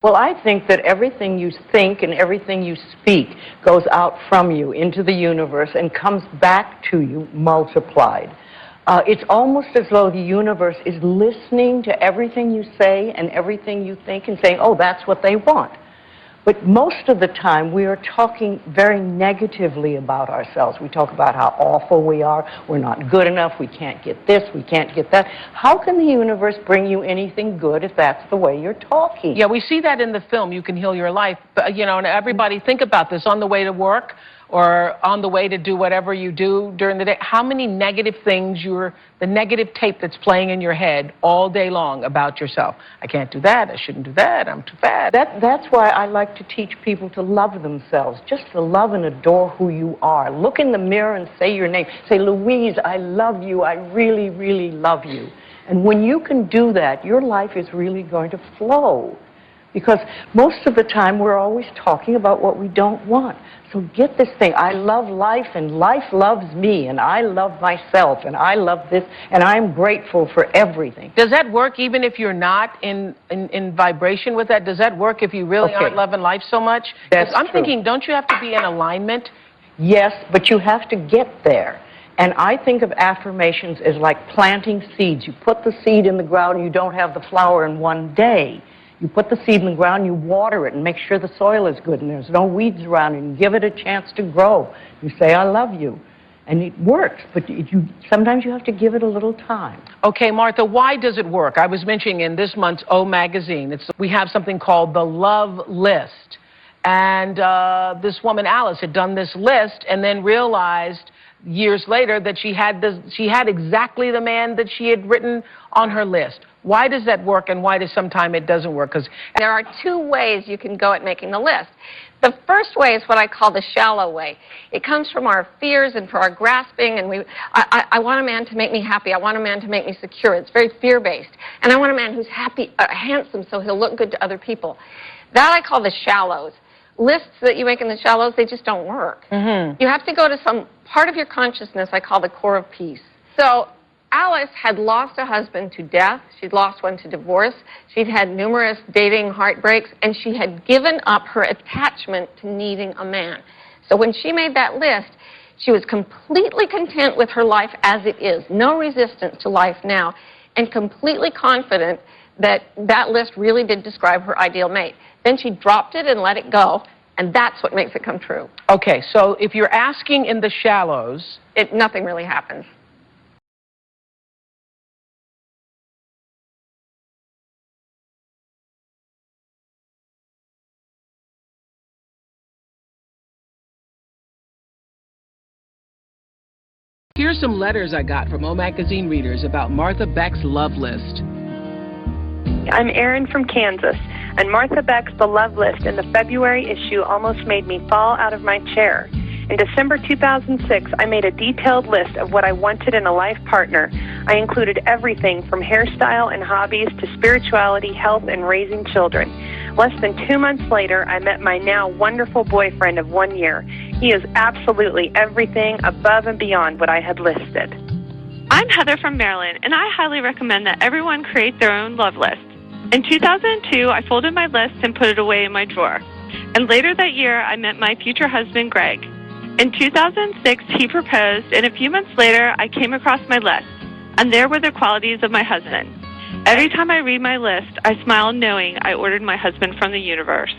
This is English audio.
Well, I think that everything you think and everything you speak goes out from you into the universe and comes back to you multiplied. It's almost as though the universe is listening to everything you say and everything you think and saying, oh, that's what they want. But most of the time, we are talking very negatively about ourselves. We talk about how awful we are, we're not good enough, we can't get this, we can't get that. How can the universe bring you anything good if that's the way you're talking? Yeah, we see that in the film, You Can Heal Your Life. But, you know, and everybody think about this on the way to work or on the way to do whatever you do during the day. How many negative things the negative tape that's playing in your head all day long about yourself. I can't do that, I shouldn't do that, I'm too fat. That's why I like to teach people to love themselves, just to love and adore who you are. Look in the mirror and say your name. Say, Louise, I love you, I really, really love you. And when you can do that, your life is really going to flow. Because most of the time, we're always talking about what we don't want. So get this thing, I love life, and life loves me, and I love myself, and I love this, and I'm grateful for everything. Does that work even if you're not in vibration with that? Does that work if you really aren't loving life so much? That's I'm true. thinking, don't you have to be in alignment? Yes, but you have to get there. And I think of affirmations as like planting seeds. You put the seed in the ground, and you don't have the flower in one day. You put the seed in the ground, you water it and make sure the soil is good and there's no weeds around it, and give it a chance to grow. You say, I love you. And it works, but sometimes you have to give it a little time. Okay, Martha, why does it work? I was mentioning in this month's O magazine, we have something called the Love List. And this woman, Alice, had done this list and then realized years later that she had exactly the man that she had written on her list. Why does that work, and why does sometimes it doesn't work? Because there are two ways you can go at making the list. The first way is what I call the shallow way. It comes from our fears and from our grasping, and I want a man to make me happy. I want a man to make me secure. It's very fear-based. And I want a man who's happy, handsome, so he'll look good to other people. That I call the shallows. Lists that you make in the shallows, they just don't work. You have to go to some part of your consciousness I call the core of peace. So Alice had lost a husband to death. She'd lost one to divorce. She'd had numerous dating heartbreaks, and she had given up her attachment to needing a man. So when she made that list, she was completely content with her life as it is, no resistance to life now, and completely confident that that list really did describe her ideal mate. Then she dropped it and let it go, and that's what makes it come true. Okay, so if you're asking in the shallows, nothing really happens. here's some letters I got from O Magazine readers about Martha Beck's love list. I'm Erin from Kansas, and Martha Beck's The Love List in the February issue almost made me fall out of my chair. In December 2006, I made a detailed list of what I wanted in a life partner. I included everything from hairstyle and hobbies to spirituality, health, and raising children. Less than 2 months later, I met my now wonderful boyfriend of 1 year. He is absolutely everything above and beyond what I had listed. I'm Heather from Maryland, and I highly recommend that everyone create their own love list. In 2002, I folded my list and put it away in my drawer. And later that year, I met my future husband, Greg. In 2006, he proposed, and a few months later, I came across my list, and there were the qualities of my husband. Every time I read my list, I smile knowing I ordered my husband from the universe.